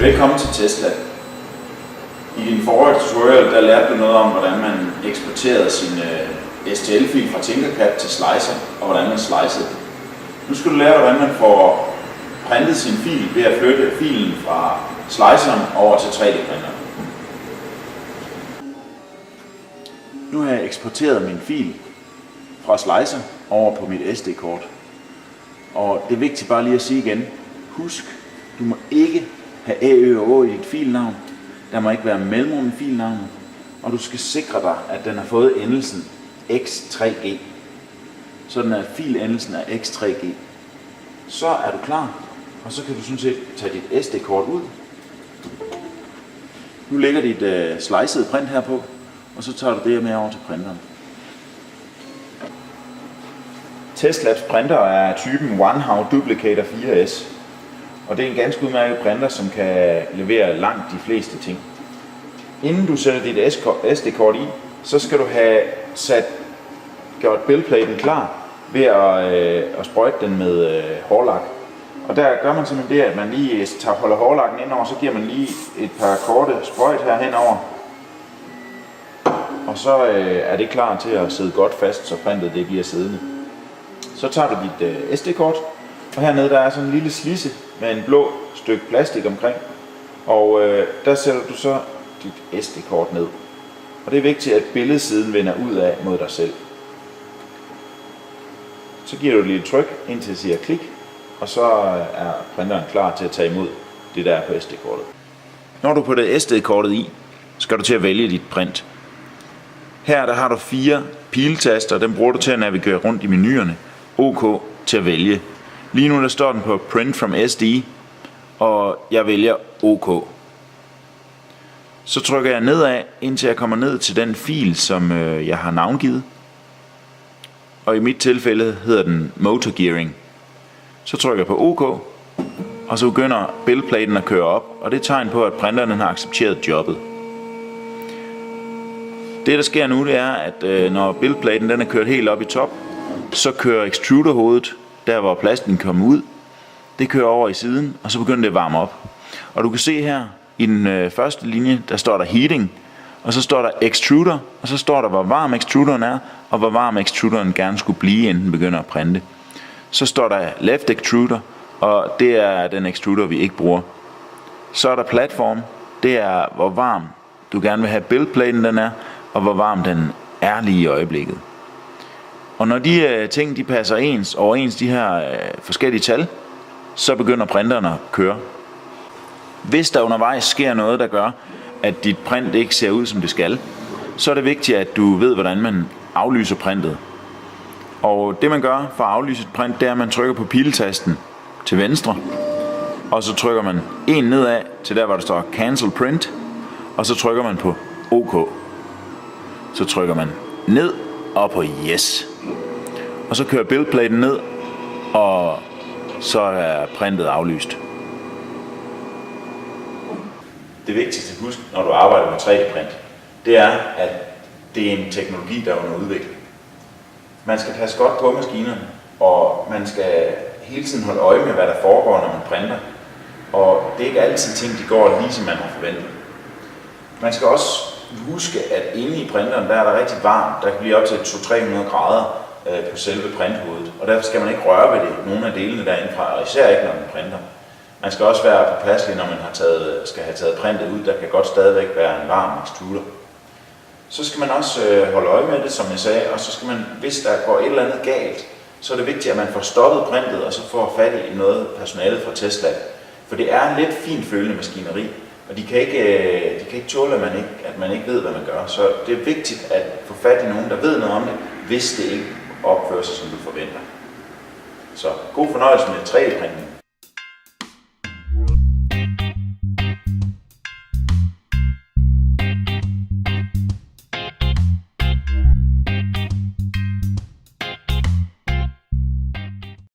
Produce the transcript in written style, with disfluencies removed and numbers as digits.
Velkommen til Testlab. I din forrige tutorial der lærte du noget om, hvordan man eksporterede sin STL-fil fra Tinkercad til Slicer, og hvordan man slicede. Nu skal du lære, hvordan man får printet sin fil ved at flytte filen fra Sliceren over til 3D-printeren. Nu har jeg eksporteret min fil fra Slicer over på mit SD-kort. Og det er vigtigt bare lige at sige igen. Husk, du må ikke have A, Ø og Å i dit filnavn. Der må ikke være mellemrum i filnavnet. Og du skal sikre dig, at den har fået endelsen X3G. Sådan at filendelsen er X3G. Så er du klar, og så kan du sådan set tage dit SD-kort ud. Nu lægger dit slicede print her på, og så tager du det med over til printeren. Testlabs printer er typen OneHow Duplicator 4S. Og det er en ganske udmærket printer, som kan levere langt de fleste ting. Inden du sætter dit SD-kort i, så skal du have gjort buildplaten klar ved at sprøjte den med hårlak. Og der gør man simpelthen det, at man lige holder hårlakken indover, så giver man lige et par korte sprøjt her henover. Og så er det klar til at sidde godt fast, så printet det bliver siddende. Så tager du dit SD-kort, og hernede der er sådan en lille slidse med en blå stykke plastik omkring. Og der sætter du så dit SD-kort ned. Og det er vigtigt, at billedsiden vender ud af mod dig selv. Så giver du et lille tryk, indtil det siger klik, og så er printeren klar til at tage imod det der er på SD-kortet. Når du putter SD-kortet i, skal du til at vælge dit print. Her der har du 4 piltaster, dem bruger du til at navigere rundt i menuerne. OK til at vælge. Lige nu der står den på Print from SD, og jeg vælger OK. Så trykker jeg nedad, indtil jeg kommer ned til den fil, som jeg har navngivet. Og i mit tilfælde hedder den Motor Gearing. Så trykker jeg på OK, og så begynder buildplaten at køre op, og det er tegn på, at printeren har accepteret jobbet. Det der sker nu, det er, at når buildplaten den er kørt helt op i top, så kører extruderhovedet, der hvor plasten kommer ud, det kører over i siden, og så begynder det at varme op. Og du kan se her, i den første linje, der står der heating, og så står der extruder, og så står der, hvor varm extruderen er, og hvor varm extruderen gerne skulle blive, inden den begynder at printe. Så står der left extruder, og det er den extruder, vi ikke bruger. Så er der platform, det er, hvor varm du gerne vil have buildplaten den er, og hvor varm den er lige i øjeblikket. Og når de ting de passer overens de her forskellige tal, så begynder printeren at køre. Hvis der undervejs sker noget, der gør, at dit print ikke ser ud, som det skal, så er det vigtigt, at du ved, hvordan man aflyser printet. Og det man gør for at aflyse et print, det er, at man trykker på piltasten til venstre, og så trykker man en nedad til der, hvor der står Cancel Print, og så trykker man på OK. Så trykker man ned og på Yes. Og så kører buildplaten ned, og så er printet aflyst. Det vigtigste at huske, når du arbejder med 3D-print, det er, at det er en teknologi, der er under udvikling. Man skal passe godt på maskinerne, og man skal hele tiden holde øje med, hvad der foregår, når man printer. Og det er ikke altid ting, de går lige som man har forventet. Man skal også huske, at inde i printeren, der er der rigtig varmt. Der kan blive op til 200-300 grader på selve printhovedet. Og derfor skal man ikke røre ved det, nogle af delene derindefra, og især ikke, når man printer. Man skal også være påpasselig, når man skal have taget printet ud. Der kan godt stadigvæk være en varm extruder. Så skal man også holde øje med det, som jeg sagde, og så skal man, hvis der går et eller andet galt, så er det vigtigt, at man får stoppet printet, og så får fat i noget personalet fra Testlab. For det er en lidt fint følende maskineri, og de kan ikke tåle, at man ikke ved, hvad man gør. Så det er vigtigt at få fat i nogen, der ved noget om det, hvis det ikke opfører sig, som du forventer. Så god fornøjelse med 3D-printen.